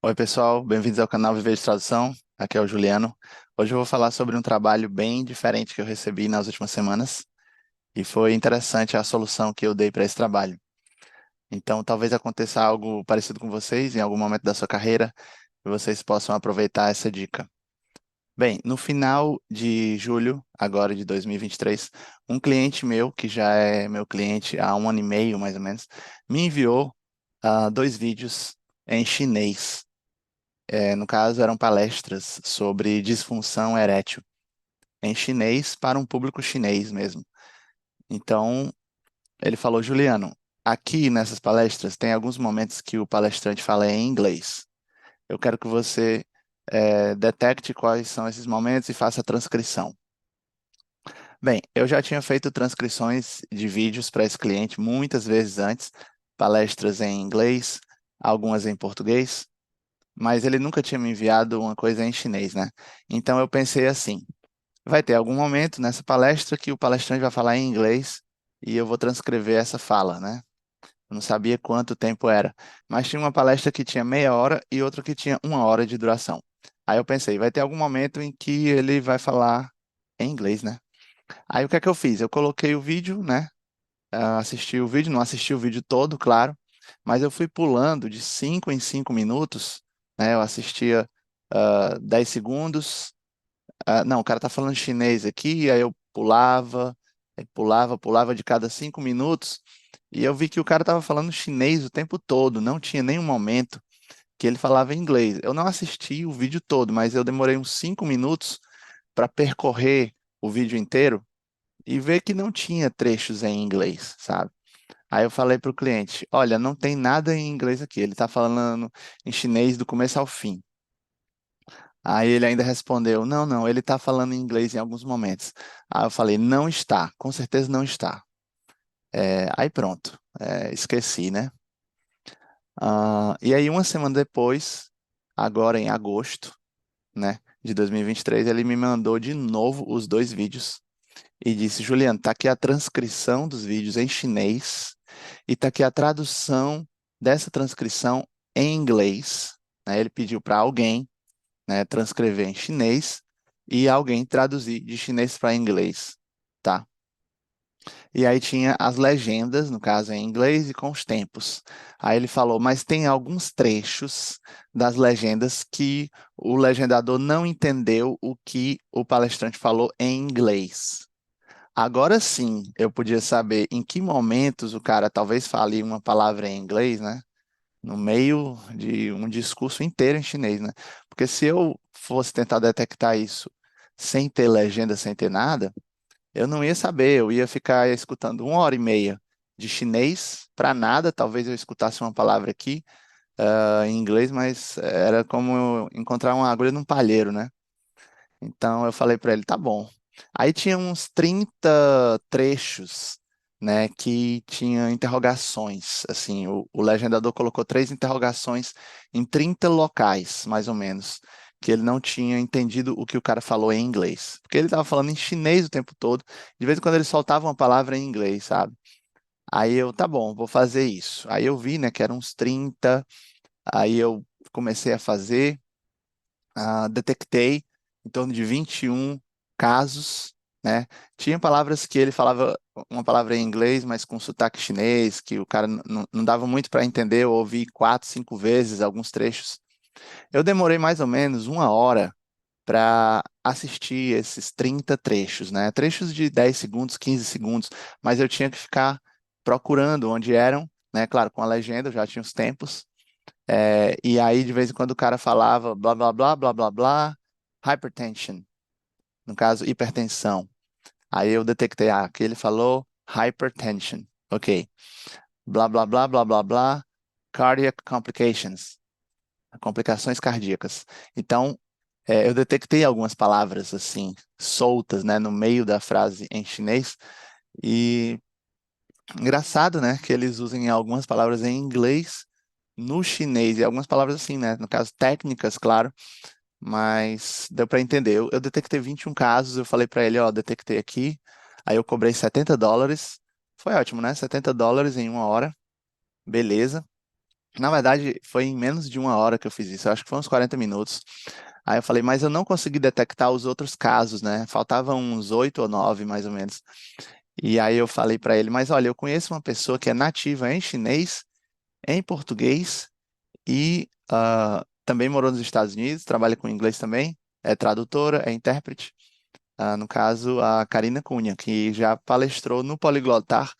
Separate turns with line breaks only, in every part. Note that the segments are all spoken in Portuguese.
Oi, pessoal, bem-vindos ao canal Viver de Tradução. Aqui é o Juliano. Hoje eu vou falar sobre um trabalho bem diferente que eu recebi nas últimas semanas e foi interessante a solução que eu dei para esse trabalho. Então, talvez aconteça algo parecido com vocês em algum momento da sua carreira e vocês possam aproveitar essa dica. Bem, no final de julho, agora de 2023, um cliente meu, que já é meu cliente há um ano e meio, mais ou menos, me enviou dois vídeos em chinês. No caso, eram palestras sobre disfunção erétil, em chinês para um público chinês mesmo. Então, ele falou, Juliano, aqui nessas palestras tem alguns momentos que o palestrante fala em inglês. Eu quero que você detecte quais são esses momentos e faça a transcrição. Bem, eu já tinha feito transcrições de vídeos para esse cliente muitas vezes antes, palestras em inglês, algumas em português, mas ele nunca tinha me enviado uma coisa em chinês, né? Então eu pensei assim, vai ter algum momento nessa palestra que o palestrante vai falar em inglês e eu vou transcrever essa fala, né? Eu não sabia quanto tempo era, mas tinha uma palestra que tinha meia hora e outra que tinha uma hora de duração. Aí eu pensei, vai ter algum momento em que ele vai falar em inglês, né? Aí o que é que eu fiz? Eu coloquei o vídeo, né? Assisti o vídeo, não assisti o vídeo todo, claro, mas eu fui pulando de 5 em 5 minutos, né? Eu assistia 10 segundos. Não, o cara tá falando chinês aqui, aí pulava de cada 5 minutos, e eu vi que o cara tava falando chinês o tempo todo, não tinha nenhum momento que ele falava inglês. Eu não assisti o vídeo todo, mas eu demorei uns 5 minutos para percorrer o vídeo inteiro e ver que não tinha trechos em inglês, sabe? Aí eu falei para o cliente, olha, não tem nada em inglês aqui, ele está falando em chinês do começo ao fim. Aí ele ainda respondeu: não, não, ele está falando em inglês em alguns momentos. Aí eu falei: não está, com certeza não está. Aí pronto, esqueci, né? E aí, uma semana depois, agora em agosto, né, de 2023, ele me mandou de novo os dois vídeos e disse: Juliano, tá aqui a transcrição dos vídeos em chinês e tá aqui a tradução dessa transcrição em inglês. Né? Ele pediu para alguém, né, transcrever em chinês e alguém traduzir de chinês para inglês, tá? E aí tinha as legendas, no caso em inglês, e com os tempos. Aí ele falou, mas tem alguns trechos das legendas que o legendador não entendeu o que o palestrante falou em inglês. Agora sim, eu podia saber em que momentos o cara talvez fale uma palavra em inglês, né? No meio de um discurso inteiro em chinês, né? Porque se eu fosse tentar detectar isso sem ter legenda, sem ter nada, eu não ia saber, eu ia ficar escutando uma hora e meia de chinês para nada, talvez eu escutasse uma palavra aqui, em inglês, mas era como eu encontrar uma agulha num palheiro, né? Então eu falei para ele, tá bom. Aí tinha uns 30 trechos, né, que tinha interrogações, assim, o legendador colocou três interrogações em 30 locais, mais ou menos, que ele não tinha entendido o que o cara falou em inglês, porque ele estava falando em chinês o tempo todo, de vez em quando ele soltava uma palavra em inglês, sabe? Aí eu, tá bom, vou fazer isso. Aí eu vi, né, que eram uns 30, aí eu comecei a fazer, detectei em torno de 21 casos, né? Tinha palavras que ele falava uma palavra em inglês, mas com sotaque chinês, que o cara não dava muito para entender, eu ouvi 4, 5 vezes alguns trechos. Eu demorei mais ou menos uma hora para assistir esses 30 trechos, né? Trechos de 10 segundos, 15 segundos, mas eu tinha que ficar procurando onde eram, né? Claro, com a legenda, eu já tinha os tempos. E aí, de vez em quando, o cara falava blá, blá, blá, blá, blá, blá, hypertension, no caso, hipertensão. Aí eu detectei, que ele falou hypertension. Ok. Blá, blá, blá, blá, blá, blá, cardiac complications, complicações cardíacas. Então, eu detectei algumas palavras, assim, soltas, né, no meio da frase em chinês. E engraçado, né, que eles usem algumas palavras em inglês no chinês, e algumas palavras assim, né, no caso técnicas, claro, mas deu para entender. Eu detectei 21 casos, eu falei para ele, ó, detectei aqui, aí eu cobrei US$ 70, foi ótimo, né? US$ 70 em uma hora, beleza. Na verdade, foi em menos de uma hora que eu fiz isso, eu acho que foi uns 40 minutos. Aí eu falei, mas eu não consegui detectar os outros casos, né? Faltavam uns 8 ou 9, mais ou menos. E aí eu falei para ele, mas olha, eu conheço uma pessoa que é nativa em chinês, em português e também morou nos Estados Unidos, trabalha com inglês também, é tradutora, é intérprete. No caso, a Karina Cunha, que já palestrou no Poliglotar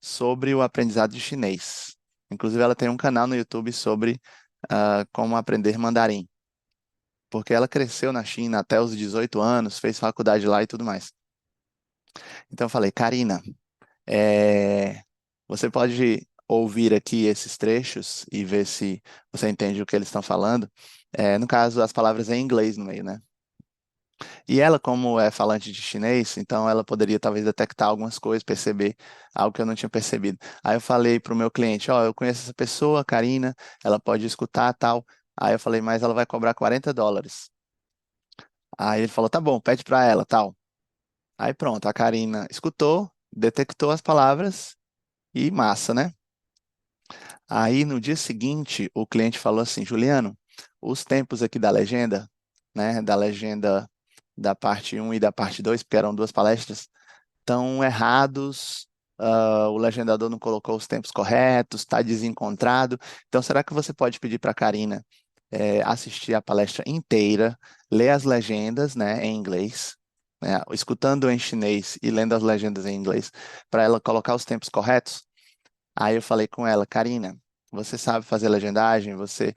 sobre o aprendizado de chinês. Inclusive, ela tem um canal no YouTube sobre como aprender mandarim, porque ela cresceu na China até os 18 anos, fez faculdade lá e tudo mais. Então, eu falei, Karina, você pode ouvir aqui esses trechos e ver se você entende o que eles estão falando. No caso, as palavras em inglês no meio, né? E ela, como é falante de chinês, então ela poderia talvez detectar algumas coisas, perceber algo que eu não tinha percebido. Aí eu falei para o meu cliente, ó, eu conheço essa pessoa, a Karina, ela pode escutar tal. Aí eu falei, mas ela vai cobrar US$ 40. Aí ele falou, tá bom, pede para ela, tal. Aí pronto, a Karina escutou, detectou as palavras e massa, né? Aí no dia seguinte, o cliente falou assim, Juliano, os tempos aqui da legenda, né, da legenda da parte um e da parte 2, porque eram duas palestras, estão errados, o legendador não colocou os tempos corretos, está desencontrado. Então, será que você pode pedir para a Karina assistir a palestra inteira, ler as legendas, né, em inglês, né, escutando em chinês e lendo as legendas em inglês, para ela colocar os tempos corretos? Aí eu falei com ela, Karina, você sabe fazer legendagem? Você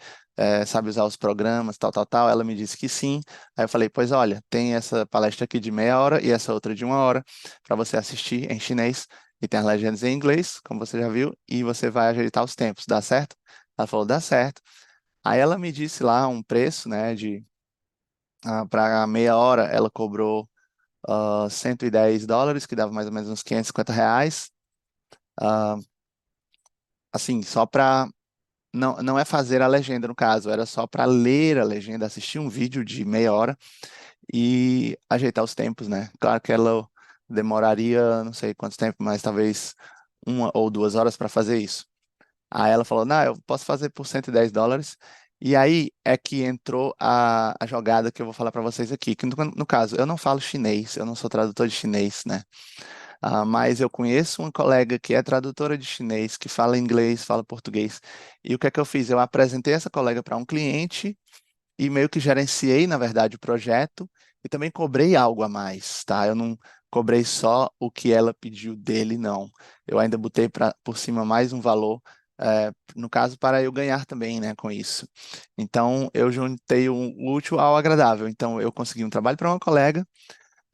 sabe usar os programas, tal, tal, tal? Ela me disse que sim. Aí eu falei, pois olha, tem essa palestra aqui de meia hora e essa outra de uma hora para você assistir em chinês e tem as legendas em inglês, como você já viu, e você vai ajeitar os tempos, dá certo? Ela falou, dá certo. Aí ela me disse lá um preço, né, de para meia hora ela cobrou US$ 110, que dava mais ou menos uns R$ 550. Ah, assim, só para não, não é fazer a legenda, no caso, era só para ler a legenda, assistir um vídeo de meia hora e ajeitar os tempos, né? Claro que ela demoraria, não sei quanto tempo, mas talvez 1 ou 2 horas para fazer isso. Aí ela falou, não, eu posso fazer por US$ 110. E aí é que entrou a jogada que eu vou falar para vocês aqui, que no caso, eu não falo chinês, eu não sou tradutor de chinês, né? Mas eu conheço uma colega que é tradutora de chinês, que fala inglês, fala português. E o que é que eu fiz? Eu apresentei essa colega para um cliente e meio que gerenciei, na verdade, o projeto e também cobrei algo a mais, tá? Eu não cobrei só o que ela pediu dele, não. Eu ainda botei por cima mais um valor, no caso, para eu ganhar também, né, com isso. Então, eu juntei o útil ao agradável. Então, eu consegui um trabalho para uma colega.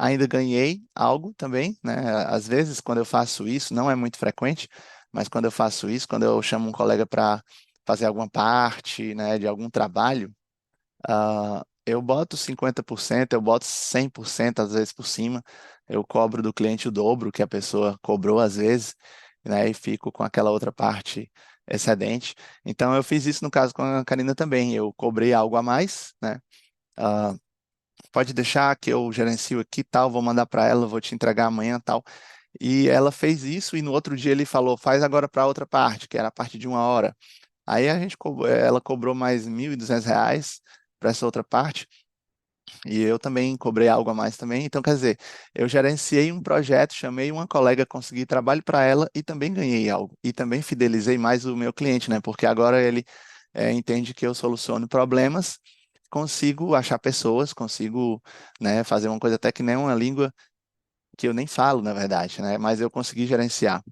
Ainda ganhei algo também, né? Às vezes, quando eu faço isso, não é muito frequente, mas quando eu faço isso, quando eu chamo um colega para fazer alguma parte, né, de algum trabalho, eu boto 50%, eu boto 100% às vezes por cima, eu cobro do cliente o dobro que a pessoa cobrou às vezes, né, e fico com aquela outra parte excedente. Então, eu fiz isso no caso com a Karina também, eu cobrei algo a mais, né? Ah, pode deixar que eu gerencio aqui, tal, vou mandar para ela, vou te entregar amanhã, tal. E ela fez isso e no outro dia ele falou, faz agora para outra parte, que era a parte de uma hora. Aí ela cobrou mais R$ 1.200 para essa outra parte e eu também cobrei algo a mais também. Então, quer dizer, eu gerenciei um projeto, chamei uma colega, consegui trabalho para ela e também ganhei algo. E também fidelizei mais o meu cliente, né? Porque agora ele entende que eu soluciono problemas, consigo achar pessoas, consigo, né, fazer uma coisa até que nem uma língua que eu nem falo, na verdade, né? Mas eu consegui gerenciar.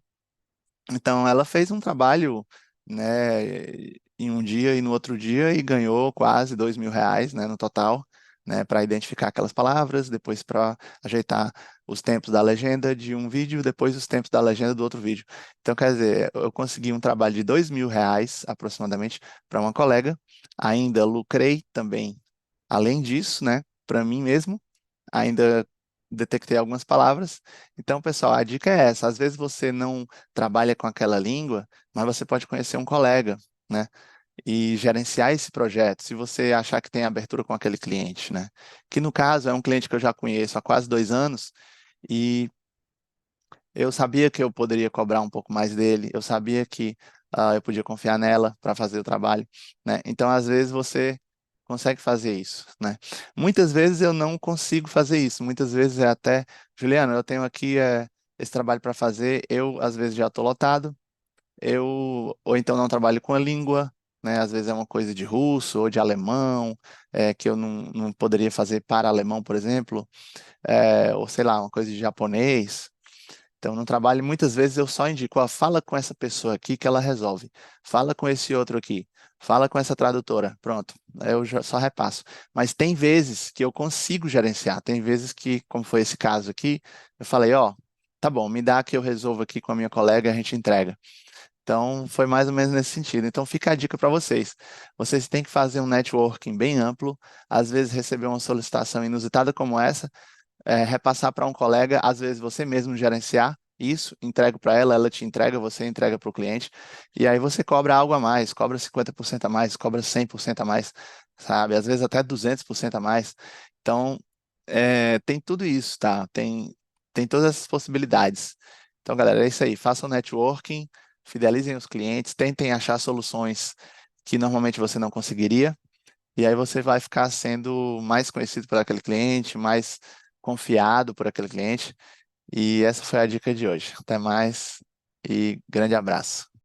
Então, ela fez um trabalho, né, em um dia e no outro dia e ganhou quase R$ 2.000, né, no total, né, para identificar aquelas palavras, depois para ajeitar os tempos da legenda de um vídeo, depois os tempos da legenda do outro vídeo. Então, quer dizer, eu consegui um trabalho de R$ 2.000 aproximadamente para uma colega, ainda lucrei também, além disso, né, para mim mesmo, ainda detectei algumas palavras. Então, pessoal, a dica é essa: às vezes você não trabalha com aquela língua, mas você pode conhecer um colega, né? E gerenciar esse projeto, se você achar que tem abertura com aquele cliente, né? Que no caso é um cliente que eu já conheço há quase 2 anos e eu sabia que eu poderia cobrar um pouco mais dele, eu sabia que eu podia confiar nela para fazer o trabalho, né? Então, às vezes, você consegue fazer isso, né? Muitas vezes eu não consigo fazer isso, muitas vezes é até, Juliana, eu tenho aqui esse trabalho para fazer, eu às vezes já estou lotado, ou então não trabalho com a língua, né? Às vezes é uma coisa de russo ou de alemão, que eu não poderia fazer para alemão, por exemplo, ou sei lá, uma coisa de japonês. Então, no trabalho, muitas vezes eu só indico, ó, fala com essa pessoa aqui que ela resolve. Fala com esse outro aqui. Fala com essa tradutora. Pronto, eu só repasso. Mas tem vezes que eu consigo gerenciar. Tem vezes que, como foi esse caso aqui, eu falei, ó, tá bom, me dá que eu resolvo aqui com a minha colega e a gente entrega. Então, foi mais ou menos nesse sentido. Então, fica a dica para vocês. Vocês têm que fazer um networking bem amplo. Às vezes, receber uma solicitação inusitada como essa, repassar para um colega, às vezes você mesmo gerenciar isso, entrega para ela, ela te entrega, você entrega para o cliente, e aí você cobra algo a mais, cobra 50% a mais, cobra 100% a mais, sabe? Às vezes até 200% a mais. Então, tem tudo isso, tá? Tem todas essas possibilidades. Então, galera, é isso aí. Façam networking, fidelizem os clientes, tentem achar soluções que normalmente você não conseguiria, e aí você vai ficar sendo mais conhecido por aquele cliente, mais confiado por aquele cliente. E essa foi a dica de hoje. Até mais e grande abraço.